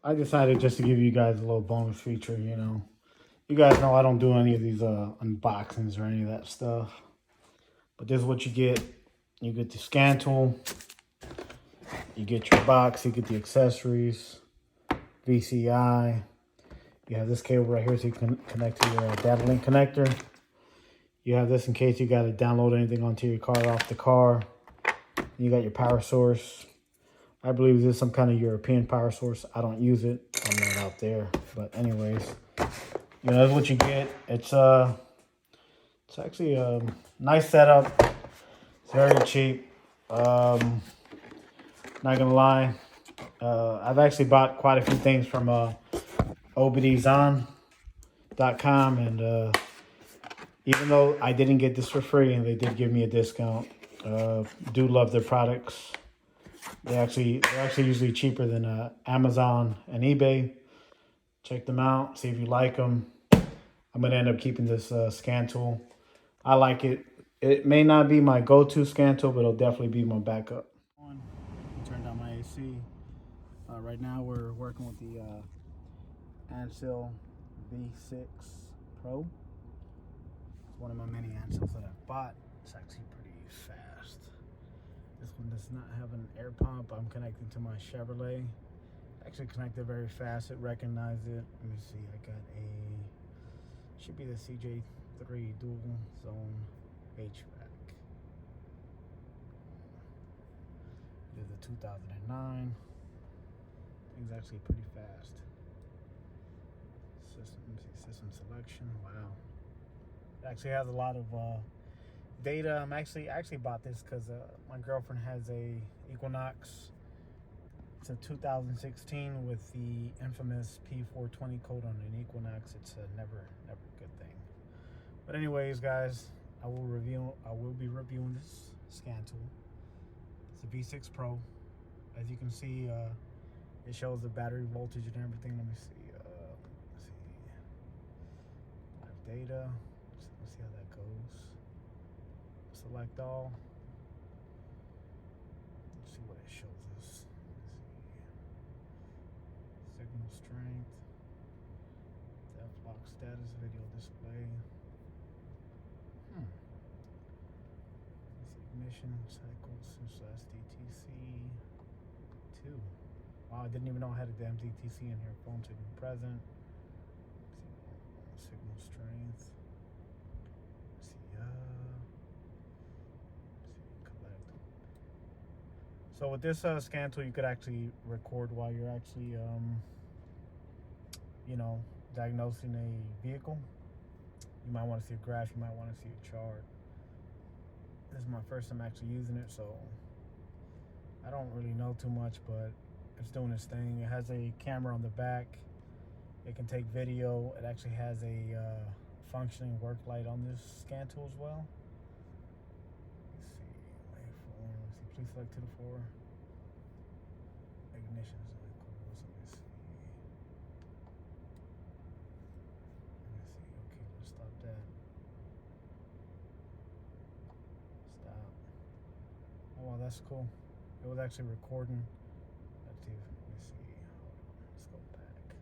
I decided just to give you guys a little bonus feature, you know. You guys know I don't do any of these unboxings or any of that stuff. But this is what you get. You get the scan tool. You get your box. You get the accessories. VCI. You have this cable right here so you can connect to your data link connector. You have this in case you got to download anything onto your car off the car. You got your power source. I believe this is some kind of European power source. I don't use it. I'm not out there. But anyways, you know, that's what you get. It's actually a nice setup. It's very cheap. Not gonna lie. I've actually bought quite a few things from obdzon.com, and even though I didn't get this for free and they did give me a discount, do love their products. They're actually usually cheaper than Amazon and eBay. Check them out. See if you like them. I'm gonna end up keeping this scan tool. I like it. It may not be my go-to scan tool, but it'll definitely be my backup. Turn down my AC. Right now we're working with the ANCEL V6 Pro. It's one of my many ANCELs that I bought. It's actually pretty fast. This one does not have an air pump. I'm connecting to my Chevrolet. Actually connected very fast. It recognized it. Let me see. I got should be the CJ3 dual zone HVAC. It is a 2009. Thing's actually pretty fast. System selection. Wow. It actually has a lot of data. I actually bought this because my girlfriend has a Equinox. It's a 2016 with the infamous P420 code on an Equinox. It's a never a good thing. But anyways, guys, I will be reviewing this scan tool. It's a V6 Pro. As you can see, it shows the battery voltage and everything. Let me see. Live data. Let's see how that goes. Select all. Let's see what it shows us. Signal strength. Depth lock status. Video display. Let's see. Ignition cycles since last DTC 2. Wow, I didn't even know I had a damn DTC in here. Phone signal present. Signal strength. Collect. So with this scan tool, you could actually record while you're actually, you know, diagnosing a vehicle. You might want to see a graph. You might want to see a chart. This is my first time actually using it, so I don't really know too much, but it's doing its thing. It has a camera on the back. It can take video. It actually has a functioning work light on this scan tool as well. Let's see, waveform. Let's see, please select to the floor. Ignition is really cool. So let me see. Okay, let's stop that. Stop. Oh, well, that's cool. It was actually recording. Let's see. Let's go back.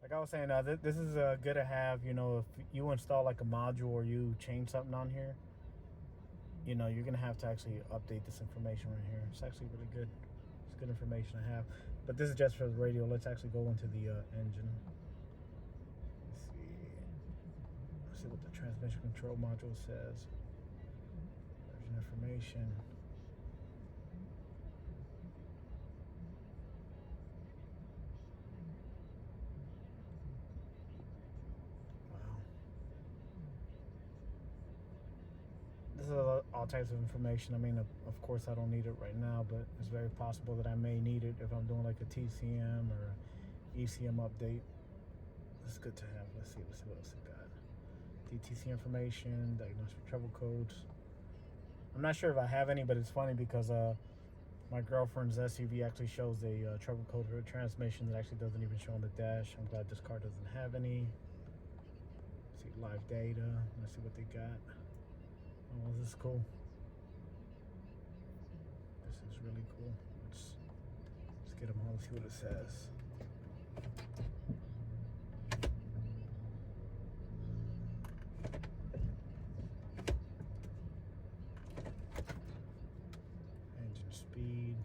Like I was saying, this is good to have. You know, if you install like a module or you change something on here, you know, you're gonna have to actually update this information right here. It's actually really good. It's good information to have. But this is just for the radio. Let's actually go into the engine. Let's see what the transmission control module says. Version information. This is all types of information. I mean, of course, I don't need it right now, but it's very possible that I may need it if I'm doing like a TCM or ECM update. It's good to have. Let's see what else we got. DTC information, diagnostic trouble codes. I'm not sure if I have any, but it's funny because my girlfriend's SUV actually shows a trouble code for a transmission that actually doesn't even show on the dash. I'm glad this car doesn't have any. Let's see live data. Let's see what they got. Oh, this is cool. This is really cool. Let's get them all. Let's see what it says. Engine speed.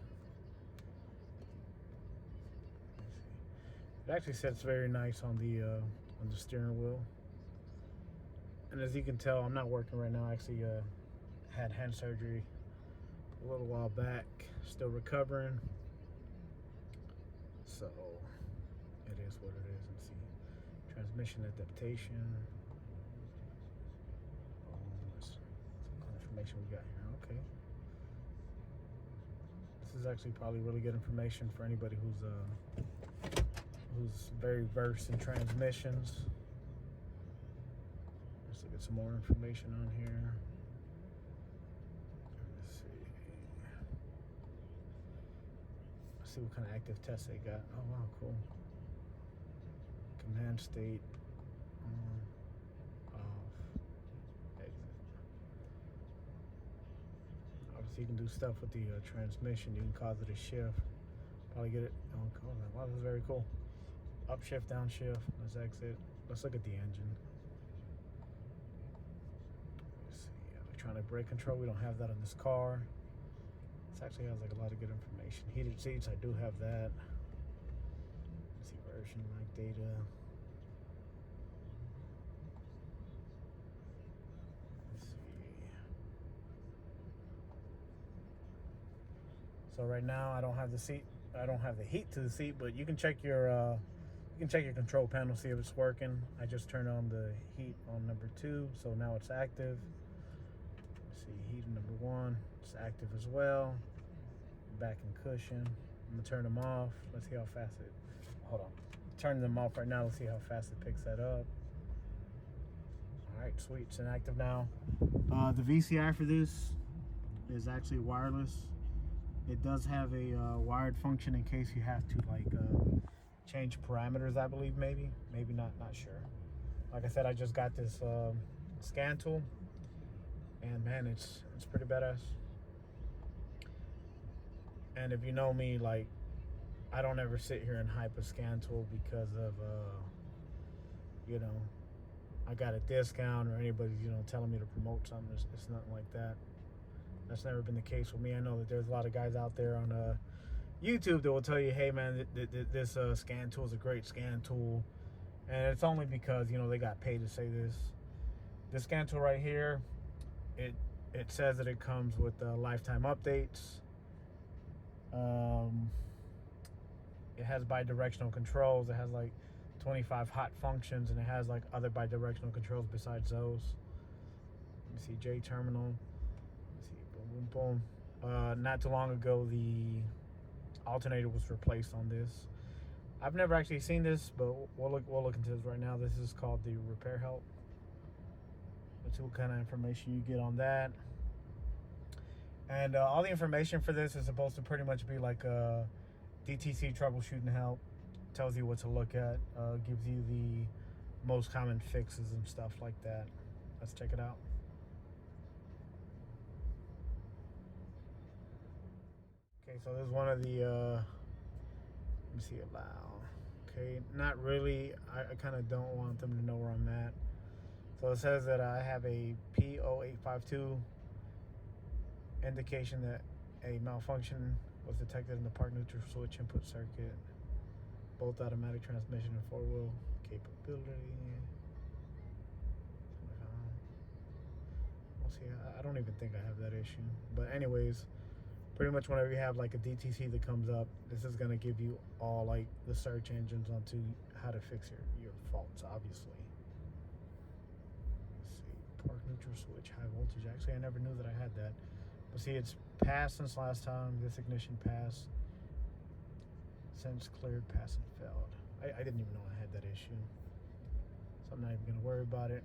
It actually sits very nice on the steering wheel. And as you can tell, I'm not working right now. I actually had hand surgery a little while back. Still recovering. So it is what it is. Let's see. Transmission adaptation. Some information we got here. Okay. This is actually probably really good information for anybody who's very versed in transmissions. Let's look at some more information on here. Let's see what kind of active tests they got. Oh wow, cool. Command state, on, off, exit. Obviously you can do stuff with the transmission. You can cause it to shift. Probably get it on. Wow, this is very cool. Upshift, downshift. Let's exit. Let's look at the engine. Let's see. Electronic brake control. We don't have that on this car. This actually has like a lot of good information. Heated seats. I do have that. Let's see. Version like data. Let's see. So right now I don't have the seat. I don't have the heat to the seat, but you can check your control panel, see if it's working. I just turned on the heat on number 2, so now it's active. Let's see, heat number 1, it's active as well. Back and cushion. I'm gonna turn them off. Let's see how fast it. Hold on. Turn them off right now. Let's see how fast it picks that up. All right, sweet. It's inactive now. The VCI for this is actually wireless. It does have a wired function in case you have to like change parameters, I believe, maybe not sure. Like I said, I just got this scan tool, and man, it's pretty badass. And if you know me, like, I don't ever sit here and hype a scan tool because of you know, I got a discount or anybody's, you know, telling me to promote something. It's nothing like that. That's never been the case with me. I know that there's a lot of guys out there on YouTube that will tell you, hey man, this scan tool is a great scan tool. And it's only because, you know, they got paid to say this. This scan tool right here, it says that it comes with lifetime updates. It has bidirectional controls. It has like 25 hot functions, and it has like other bidirectional controls besides those. Let me see, J terminal. Let's see, boom, boom, boom. Not too long ago, the alternator was replaced on this. I've never actually seen this, but we'll look into this right now. This is called the repair help. Let's see what kind of information you get on that. And all the information for this is supposed to pretty much be like a DTC troubleshooting help. Tells you what to look at, gives you the most common fixes and stuff like that. Let's check it out. Okay, so this is one of the, let me see, allow. Okay, not really. I kind of don't want them to know where I'm at. So it says that I have a P0852 indication that a malfunction was detected in the park neutral switch input circuit, both automatic transmission and 4-wheel capability. We'll see. I don't even think I have that issue. But anyways, pretty much whenever you have like a DTC that comes up, this is going to give you all like the search engines onto how to fix your faults, obviously. Let's see, park neutral switch, high voltage. Actually, I never knew that I had that. But see, it's passed since last time. This ignition passed. Since cleared, pass and failed. I didn't even know I had that issue. So I'm not even going to worry about it.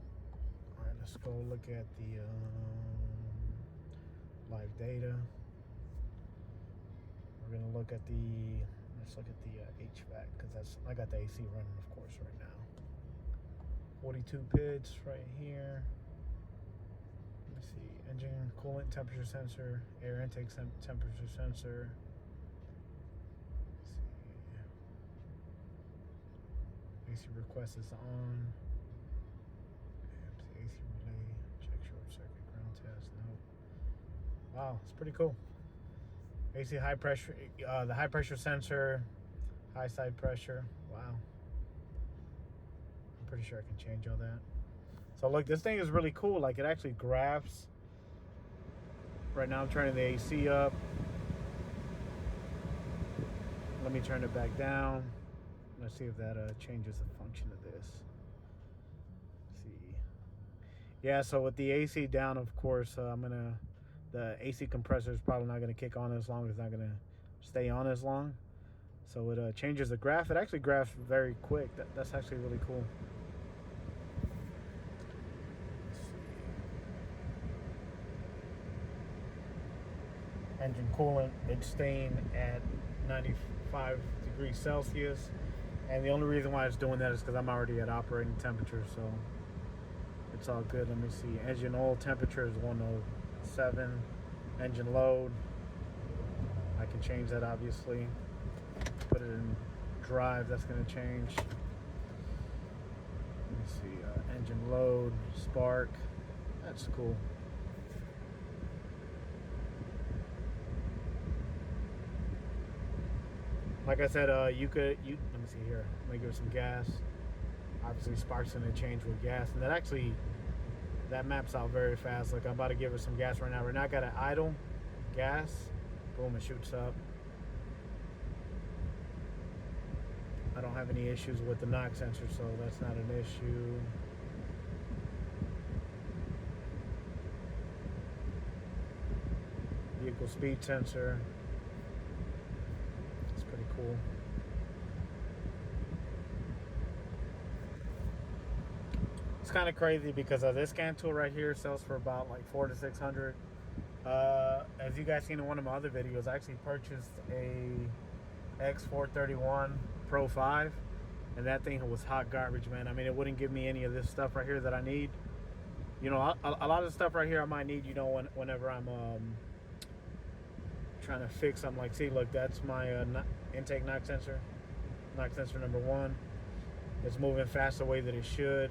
All right, let's go look at the live data. We're going to look at the, let's look at the HVAC, because I got the AC running, of course, right now. 42 PIDs right here. Let me see, engine coolant temperature sensor, air intake temperature sensor. Let's see. AC request is on. AC relay, check short circuit ground test. No. Wow, it's pretty cool. AC high pressure, the high pressure sensor, high side pressure. Wow. I'm pretty sure I can change all that. So look, this thing is really cool. Like, it actually graphs. Right now I'm turning the AC up. Let me turn it back down. Let's see if that changes the function of this. Let's see. Yeah, so with the AC down, of course, the AC compressor is probably not gonna kick on as long. It's not gonna stay on as long. So it changes the graph. It actually graphs very quick. That's actually really cool. Let's see. Engine coolant, it's staying at 95 degrees Celsius. And the only reason why it's doing that is because I'm already at operating temperature, so it's all good. Let me see. Engine oil temperature is 107. Engine load, I can change that obviously. Put it in drive, that's going to change. Let me see. Engine load, spark, that's cool. Like I said, let me see here. Let me give it some gas. Obviously, spark's gonna change with gas, and that maps out very fast. Like, I'm about to give it some gas right now. Right now, I got an idle gas. Boom, it shoots up. I don't have any issues with the knock sensor, so that's not an issue. Vehicle speed sensor. Pretty cool. It's kind of crazy because this scan tool right here sells for about like $400 to $600. As you guys seen in one of my other videos, I actually purchased a X431 Pro 5, and that thing was hot garbage, man. I mean, it wouldn't give me any of this stuff right here that I need. You know, a lot of the stuff right here I might need, you know, whenever I'm trying to fix something. Like, see, look, that's my intake knock sensor number 1. It's moving fast the way that it should.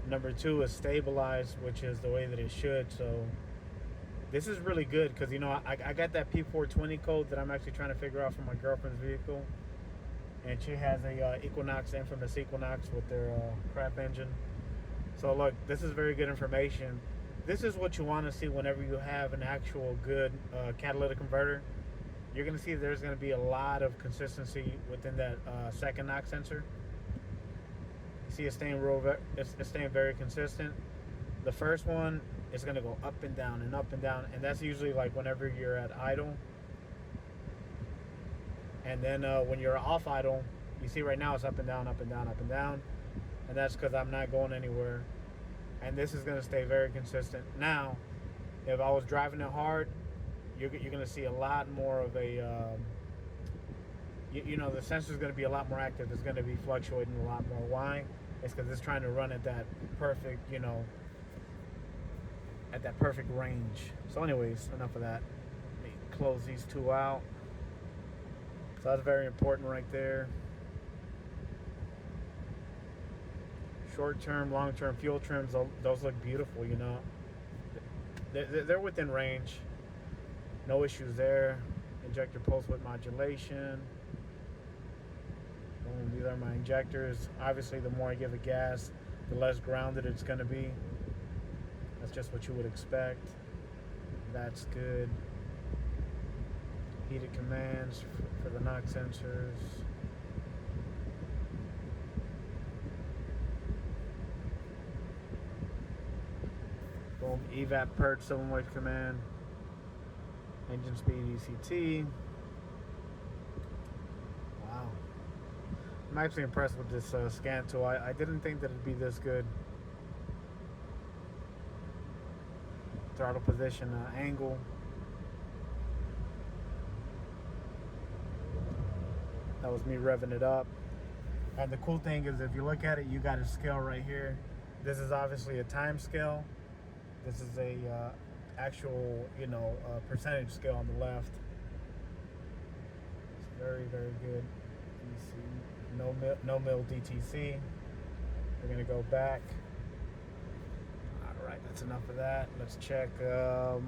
Number 2 is stabilized, which is the way that it should. So this is really good because, you know, I got that P420 code that I'm actually trying to figure out for my girlfriend's vehicle, and she has a infamous Equinox with their crap engine. So look, this is very good information. This is what you want to see whenever you have an actual good catalytic converter. You're going to see there's going to be a lot of consistency within that second knock sensor. You see it's staying it's staying very consistent. The first one is going to go up and down and up and down, and that's usually like whenever you're at idle. And then when you're off idle, you see right now it's up and down, up and down, up and down, and that's because I'm not going anywhere. And this is going to stay very consistent. Now, if I was driving it hard, you're going to see a lot more of a, you know, the sensor is going to be a lot more active. It's going to be fluctuating a lot more. Why? It's because it's trying to run at that perfect, you know, at that perfect range. So anyways, enough of that. Let me close these two out. So that's very important right there. Short-term, long-term fuel trims, those look beautiful, you know. They're within range. No issues there. Injector pulse width modulation. Boom, these are my injectors. Obviously, the more I give it gas, the less grounded it's going to be. That's just what you would expect. That's good. Heated commands for the knock sensors. Boom, evap purge solenoid command, engine speed ECT. Wow, I'm actually impressed with this scan tool. I didn't think that it'd be this good. Throttle position angle. That was me revving it up. And the cool thing is, if you look at it, you got a scale right here. This is obviously a time scale. This is a actual, you know, percentage scale on the left. It's very, very good. Let me see. No no mil DTC. We're gonna go back. All right, that's enough of that. Let's check. Let's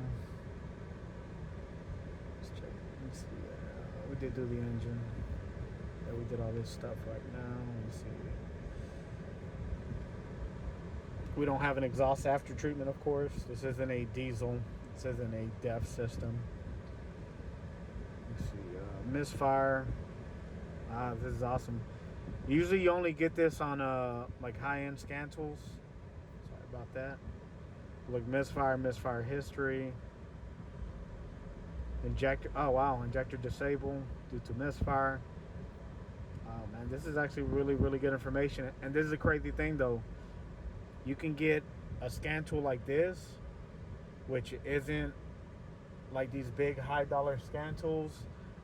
check. Let's see. We did do the engine. Yeah, we did all this stuff right now. Let me see. We don't have an exhaust after treatment, of course. This isn't a diesel. This isn't a DEF system. Let's see. Misfire. This is awesome. Usually you only get this on like high-end scan tools. Sorry about that. Look, misfire history. Injector, oh wow, injector disabled due to misfire. Oh man, this is actually really good information. And this is a crazy thing though. You can get a scan tool like this, which isn't like these big high dollar scan tools.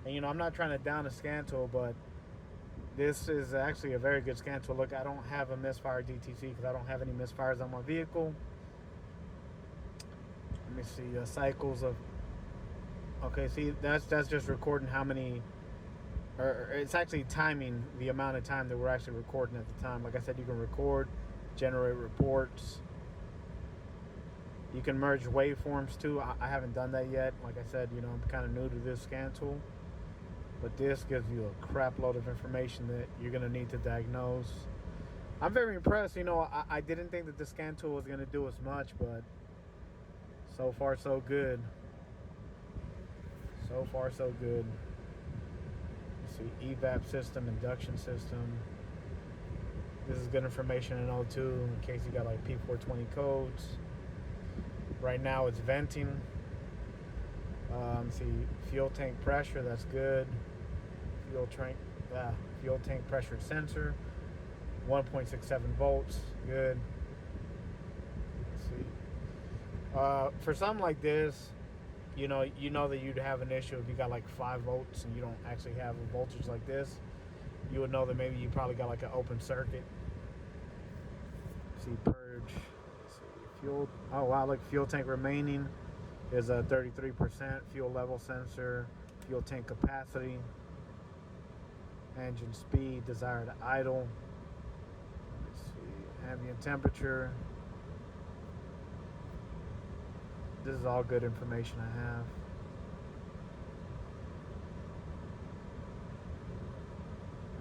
And you know, I'm not trying to down a scan tool, but this is actually a very good scan tool. Look, I don't have a misfire DTC because I don't have any misfires on my vehicle. Let me see, cycles of, okay, see, that's just recording how many, or it's actually timing the amount of time that we're actually recording at the time. Like I said, you can record, generate reports. You can merge waveforms too. I haven't done that yet. Like I said, you know, I'm kind of new to this scan tool. But this gives you a crap load of information that you're going to need to diagnose. I'm very impressed. You know, I didn't think that the scan tool was going to do as much, but so far so good. So far so good. Let's see, evap system, induction system. This is good information to know too, in case you got like P420 codes. Right now it's venting. See, fuel tank pressure, that's good. Fuel tank pressure sensor, 1.67 volts, good. Let's see. For something like this, you know that you'd have an issue if you got like 5 volts and you don't actually have a voltage like this. You would know that maybe you probably got like an open circuit. See, purge. Let's see, fuel. Oh wow, look, fuel tank remaining is a 33%. Fuel level sensor, fuel tank capacity, engine speed, desired idle. Let's see, ambient temperature. This is all good information I have.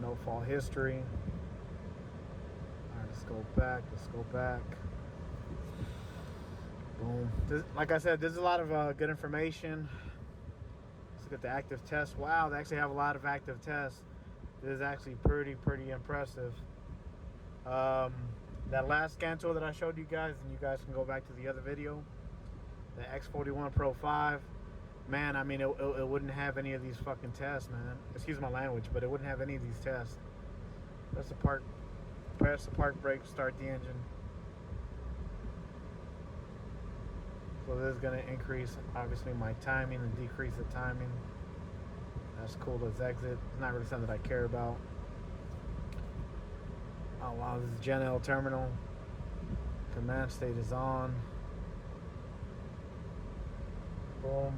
No fault history. All right, let's go back. Boom. Like I said, there's a lot of good information. Let's look at the active test. Wow, they actually have a lot of active tests. This is actually pretty impressive. That last scan tool that I showed you guys, and you guys can go back to the other video, the X41 Pro 5. Man, I mean, it wouldn't have any of these fucking tests, man. Excuse my language, but it wouldn't have any of these tests. Press the park brake, start the engine. So this is going to increase, obviously, my timing and decrease the timing. That's cool. Let's exit. It's not really something that I care about. Oh, wow. This is Gen L terminal. Command state is on. Boom.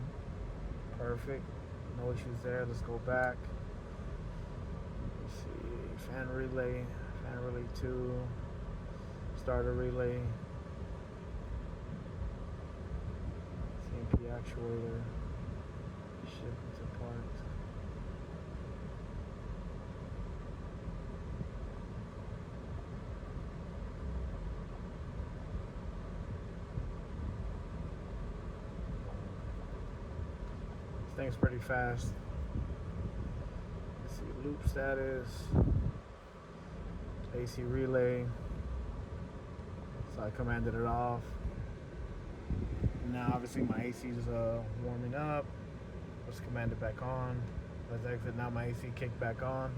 Perfect. No issues there. Let's go back. Let's see. Fan relay 2. Starter relay. CMP actuator. Shift to parts. This thing's pretty fast. Let's see, loop status. AC relay. So I commanded it off. Now obviously my AC is warming up. Let's command it back on. Let's exit. Now my AC kicked back on.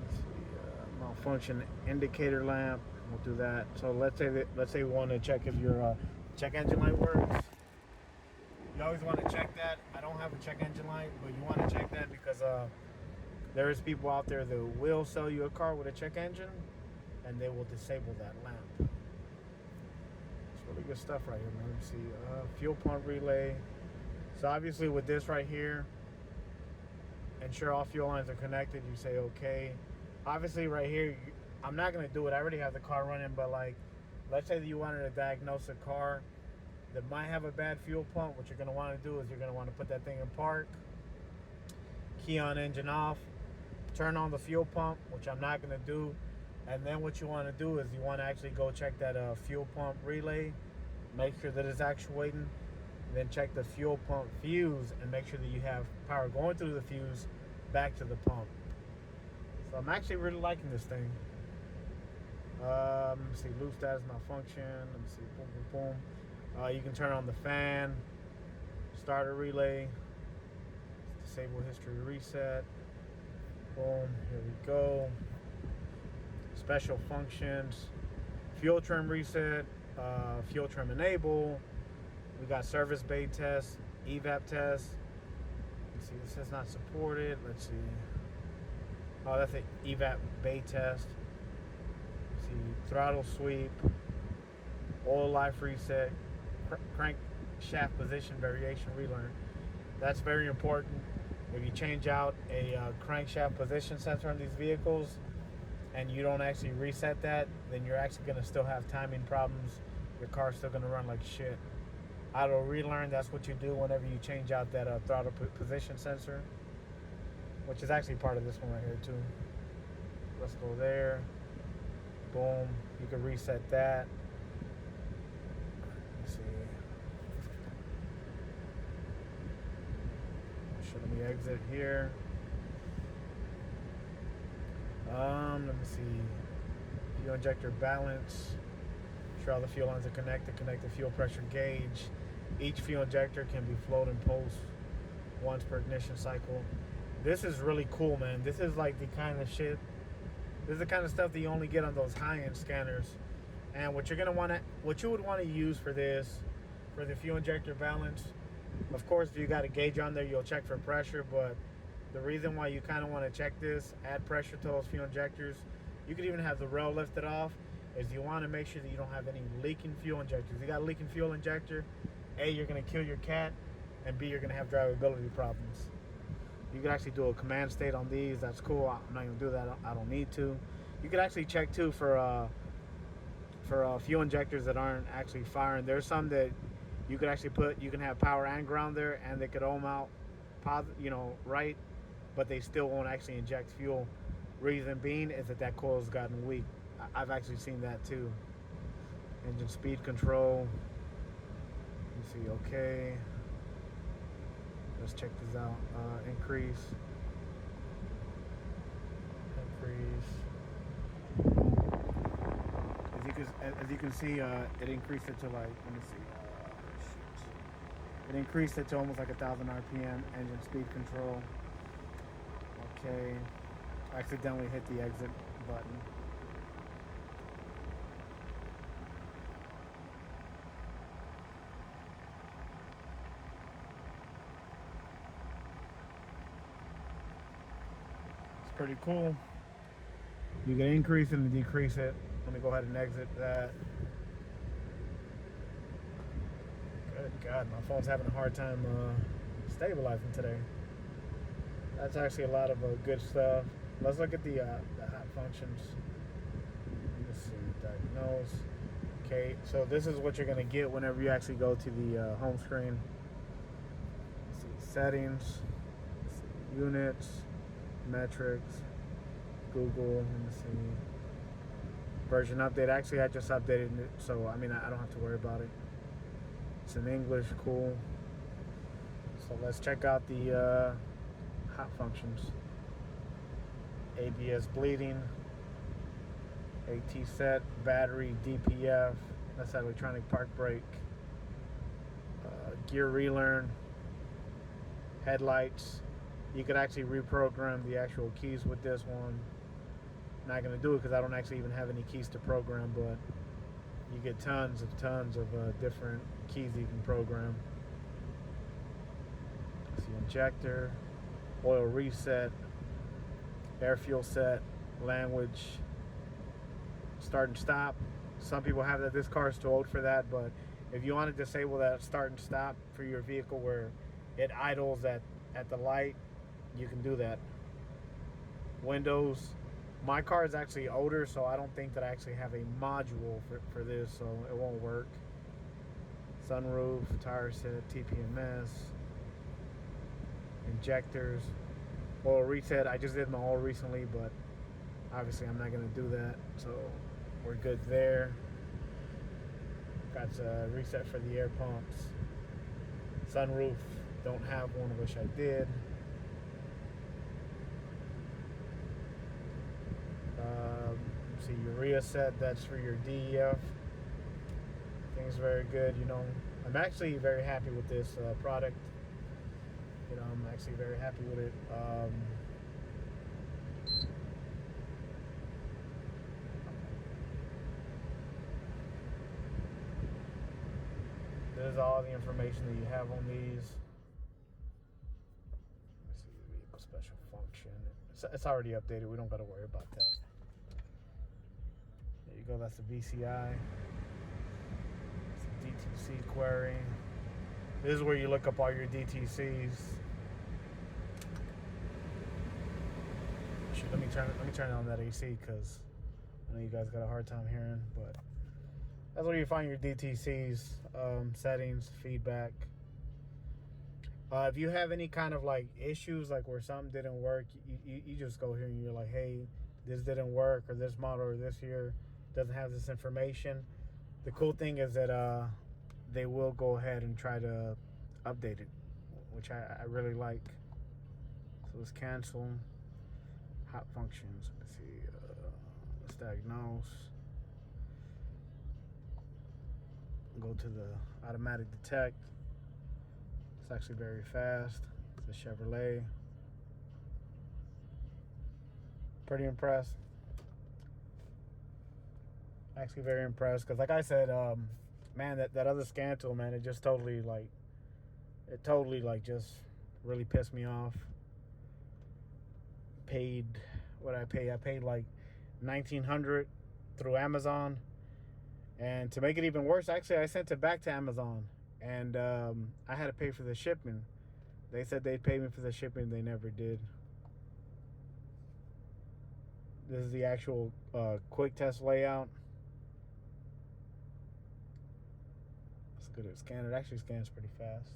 Let's see, malfunction indicator lamp. We'll do that. So let's say we want to check if your check engine light works. You always want to check that. I don't have a check engine light, but you want to check that because there is people out there that will sell you a car with a check engine and they will disable that lamp. It's really good stuff right here, man. Let me see. Fuel pump relay. So obviously with this right here, ensure all fuel lines are connected. You say okay. Obviously right here, I'm not going to do it. I already have the car running, but like, let's say that you wanted to diagnose a car that might have a bad fuel pump. What you're going to want to do is you're going to want to put that thing in park, key on engine off, turn on the fuel pump, which I'm not going to do. And then what you want to do is you want to actually go check that fuel pump relay, make sure that it's actuating, then check the fuel pump fuse and make sure that you have power going through the fuse back to the pump. So I'm actually really liking this thing. Let me see, loop status malfunction. Let me see, boom, boom, boom. You can turn on the fan, starter relay, disable history reset. Boom, here we go. Special functions, fuel trim reset, fuel trim enable. We got service bay test, evap test. Let's see, this is not supported. Let's see. Oh, that's an evap bay test. Let's see, throttle sweep, oil life reset, crank shaft position variation relearn. That's very important. If you change out a crankshaft position sensor on these vehicles and you don't actually reset that, then you're actually going to still have timing problems. Your car's still going to run like shit. Auto relearn, that's what you do whenever you change out that throttle position sensor, which is actually part of this one right here too. Let's go there. Boom. You can reset that. Let's see. Let me exit here. Let me see. Fuel injector balance. Make sure all the fuel lines are connected. Connect the fuel pressure gauge. Each fuel injector can be flowed and pulsed once per ignition cycle. This is really cool, man. This is like the kind of shit. This is the kind of stuff that you only get on those high-end scanners. And what you would want to use for this, for the fuel injector balance. Of course, if you got a gauge on there, you'll check for pressure, but the reason why you kind of want to check this, add pressure to those fuel injectors, you could even have the rail lifted off, is you want to make sure that you don't have any leaking fuel injectors. If you got a leaking fuel injector, A, you're going to kill your cat, and B, you're going to have drivability problems. You could actually do a command state on these. That's cool. I'm not going to do that. I don't need to. You could actually check, too, for fuel injectors that aren't actually firing. There's some that you could actually you can have power and ground there, and they could ohm out, right, but they still won't actually inject fuel. Reason being is that coil's gotten weak. I've actually seen that too. Engine speed control. You see, okay. Let's check this out. Increase. As you can see, it increased it to like, let me see. It increased it to almost like 1,000 RPM. Engine speed control. Okay. I accidentally hit the exit button. It's pretty cool. You can increase it and decrease it. Let me go ahead and exit that. Good God, my phone's having a hard time stabilizing today. That's actually a lot of good stuff. Let's look at the hot functions. Let's see, diagnose. Okay, so this is what you're going to get whenever you actually go to the home screen. Let's see, settings, let's see, units, metrics, Google, let me see. Version update. Actually, I just updated it, so I don't have to worry about it. It's in English, cool. So let's check out the hot functions. ABS bleeding, AT set, battery, DPF, that's electronic park brake, gear relearn, headlights. You could actually reprogram the actual keys with this one. Not going to do it because I don't actually even have any keys to program, but you get tons of different keys you can program. See, injector, oil reset, air fuel set, language, start and stop. Some people have that. This car is too old for that, but if you want to disable that start and stop for your vehicle where it idles at the light, you can do that. Windows, my car is actually older, so I don't think that I actually have a module for this, so it won't work. Sunroof, tire set, tpms, injectors, oil reset. I just did my oil recently, but obviously I'm not going to do that, so we're good there. Got a reset for the air pumps. Sunroof, don't have one, wish I did. See, urea set, that's for your DEF. Things very good, you know. I'm actually very happy with this product. You know, I'm actually very happy with it. This is all the information that you have on these. Let's see, vehicle special function. It's already updated. We don't got to worry about that. There you go. That's the VCI. It's a DTC query. This is where you look up all your DTCs. Shoot, let me turn on that AC because I know you guys got a hard time hearing, but that's where you find your DTCs, settings, feedback. If you have any kind of like issues, like where something didn't work, you just go here and you're like, hey, this didn't work, or this model or this year doesn't have this information. The cool thing is that they will go ahead and try to update it, which I really like. So let's cancel. Hot functions. Let's see. Let's diagnose. Go to the automatic detect. It's actually very fast. It's a Chevrolet. Pretty impressed. Actually very impressed because, like I said, man, that other scan tool, man, it just totally just really pissed me off. Paid what I paid. I paid like $1,900 through Amazon, and to make it even worse, actually, I sent it back to Amazon, and I had to pay for the shipping. They said they'd pay me for the shipping. They never did. This is the actual quick test layout. Let's go to the scan. It actually scans pretty fast.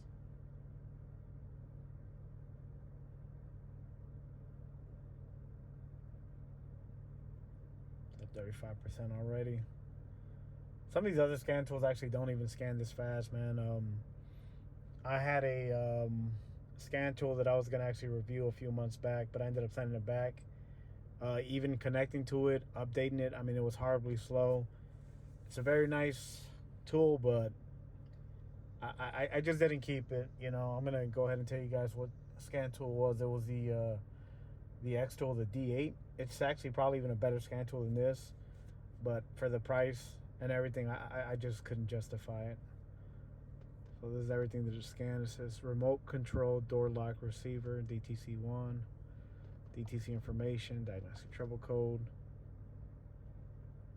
At 35% already. Some of these other scan tools actually don't even scan this fast, man. I had a scan tool that I was going to actually review a few months back, but I ended up sending it back. Even connecting to it, updating it, I mean, it was horribly slow. It's a very nice tool, but I just didn't keep it. You know, I'm going to go ahead and tell you guys what scan tool was. It was the X tool, the D8. It's actually probably even a better scan tool than this, but for the price and everything, I just couldn't justify it. So this is everything that it scanned. It says remote control door lock receiver, DTC1, DTC information, diagnostic trouble code.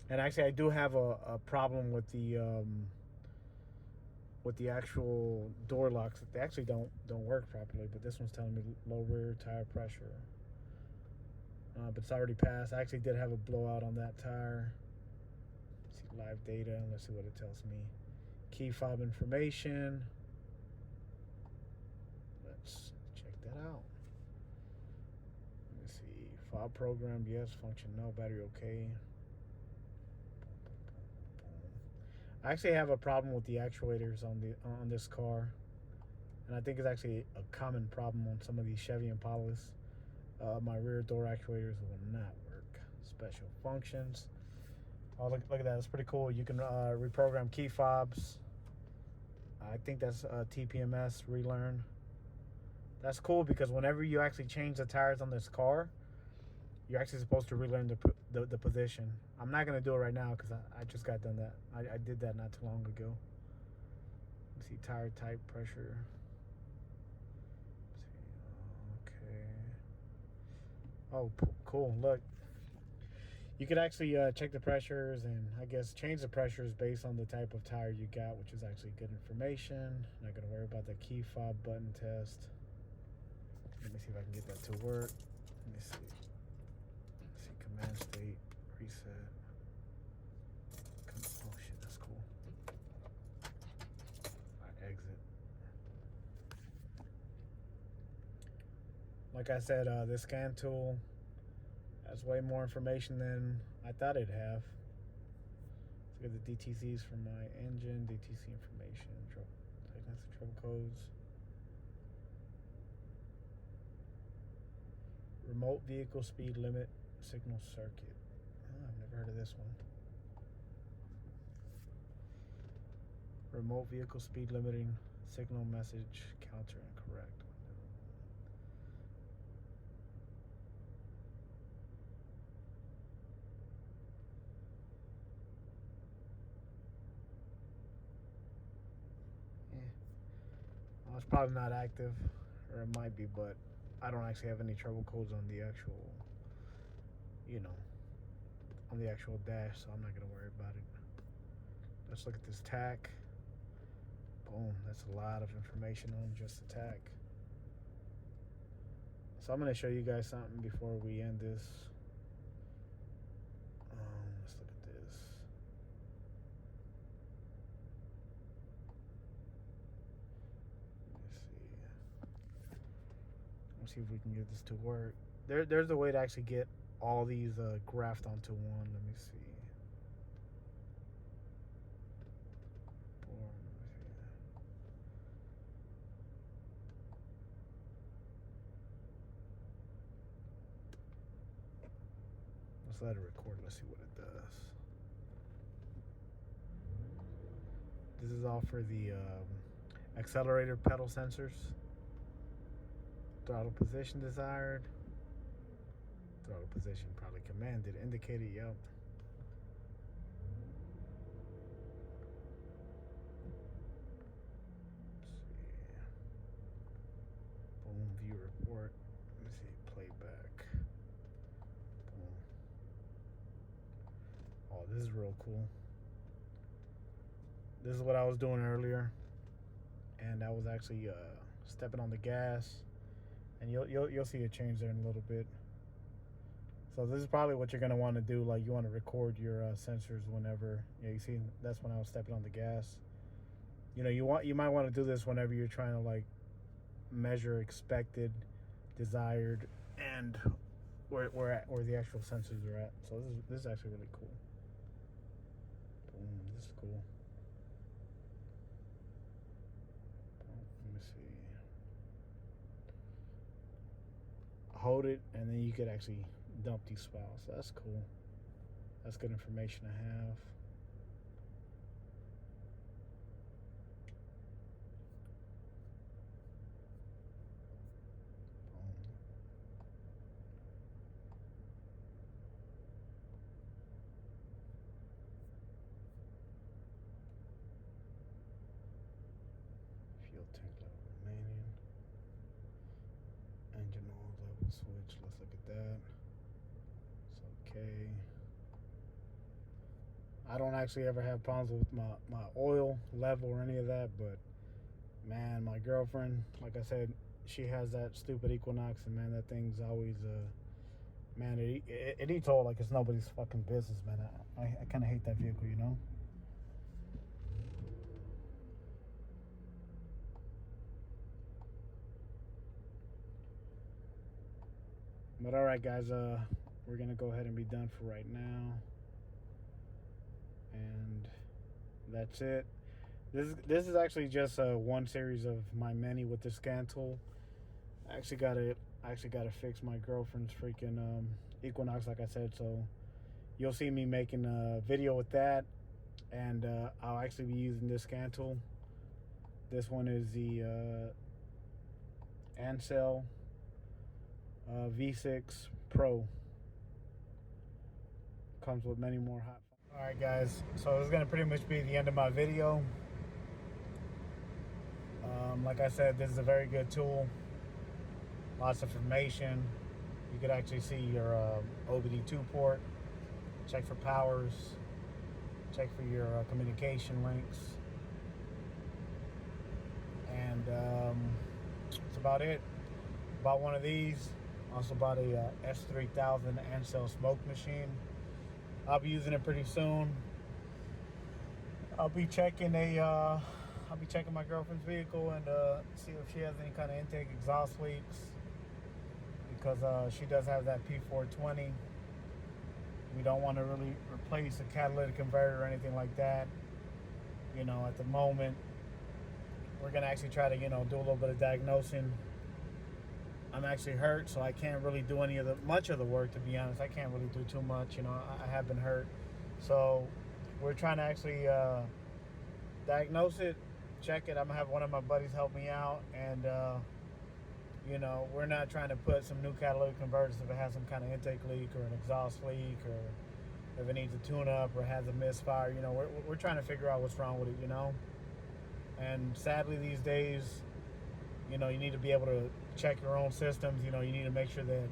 And actually, I do have a problem with the actual door locks. They actually don't work properly. But this one's telling me low rear tire pressure. But it's already passed. I actually did have a blowout on that tire. Let's see live data. Let's see what it tells me. Key fob information. Let's check that out. Let me see. Fob program, yes. Function, no. Battery, okay. I actually have a problem with the actuators on this car, and I think it's actually a common problem on some of these Chevy Impalas. My rear door actuators will not work. Special functions. Oh, look at that. That's pretty cool. You can reprogram key fobs. I think that's tpms relearn. That's cool because whenever you actually change the tires on this car, you're actually supposed to relearn the position. I'm not going to do it right now because I just got done that. I did that not too long ago. Let's see, tire type, pressure. Let's see, okay. Oh, cool. Look. You could actually check the pressures and I guess change the pressures based on the type of tire you got, which is actually good information. Not going to worry about the key fob button test. Let me see if I can get that to work. Let me see. Let's see, command state, reset. Oh shit, that's cool. I exit. Like I said, this scan tool has way more information than I thought it'd have. Let's look at the DTCs for my engine, DTC information, diagnostic trouble codes. Remote vehicle speed limit signal circuit. Oh, I've never heard of this one. Remote vehicle speed limiting signal message counter incorrect. Well, it's probably not active, or it might be, but I don't actually have any trouble codes on the actual, on the actual dash, so I'm not gonna worry about it. Let's look at this tach. Boom, that's a lot of information on just the tach. So I'm gonna show you guys something before we end this. Let's look at this. Let's see if we can get this to work. There's a way to actually get all these graphed onto one. Let me see. Let's let it record. Let's see what it does. This is all for the accelerator pedal sensors. Throttle position desired. Throttle position probably commanded, indicated, yep. Let's see. Boom, view report. Let me see, playback. Boom. Oh, this is real cool. This is what I was doing earlier. And I was actually stepping on the gas. And you'll see a change there in a little bit. So this is probably what you're gonna want to do. Like, you want to record your sensors whenever. Yeah, you see, that's when I was stepping on the gas. You might want to do this whenever you're trying to like measure expected, desired, and where the actual sensors are at. So this is actually really cool. Boom, this is cool. Let me see. Hold it, and then you could actually dump these files. So that's cool. That's good information to have. Fuel tank level remaining. Engine oil level switch. Let's look at that. It's okay. I don't actually ever have problems with my oil level or any of that, but man, my girlfriend, like I said, she has that stupid Equinox, and man, that thing's always man, it eats oil like it's nobody's fucking business, man. I kind of hate that vehicle, you know. But all right, guys, we're gonna go ahead and be done for right now, and that's it. This is actually just one series of my many with the scan tool. I actually gotta fix my girlfriend's freaking Equinox, like I said. So you'll see me making a video with that, and I'll actually be using this scan tool. This one is the ANCEL V6 Pro. Comes with many more hot. All right, guys. So this is gonna pretty much be the end of my video. Like I said, this is a very good tool. Lots of information. You could actually see your OBD2 port. Check for powers. Check for your communication links. And that's about it. Bought one of these. Also bought a S3000 ANCEL smoke machine. I'll be using it pretty soon. I'll be checking my girlfriend's vehicle and see if she has any kind of intake exhaust leaks, because she does have that P420. We don't want to really replace a catalytic converter or anything like that. You know, at the moment, we're gonna actually try to, you know, do a little bit of diagnosing. I'm actually hurt, so I can't really do much of the work, to be honest. I can't really do too much, you know. I have been hurt, so we're trying to actually diagnose it, check it. I'm gonna have one of my buddies help me out, and you know, we're not trying to put some new catalytic converters if it has some kind of intake leak or an exhaust leak, or if it needs a tune-up or has a misfire. You know, we're trying to figure out what's wrong with it, you know. And sadly, these days, you know, you need to be able to check your own systems. You know, you need to make sure that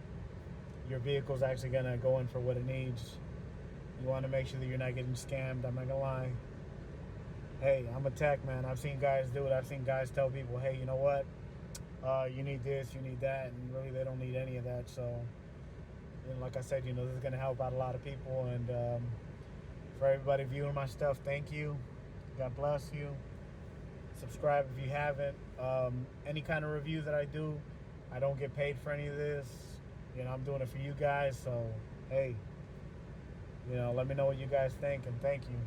your vehicle's actually gonna go in for what it needs. You want to make sure that you're not getting scammed. I'm not gonna lie. Hey, I'm a tech, man. I've seen guys do it. I've seen guys tell people, hey, you know what? You need this, you need that, and really they don't need any of that. So, you know, like I said, you know, this is gonna help out a lot of people. And for everybody viewing my stuff, thank you. God bless you. Subscribe if you haven't. Any kind of review that I do, I don't get paid for any of this. You know, I'm doing it for you guys. So, hey, you know, let me know what you guys think, and thank you.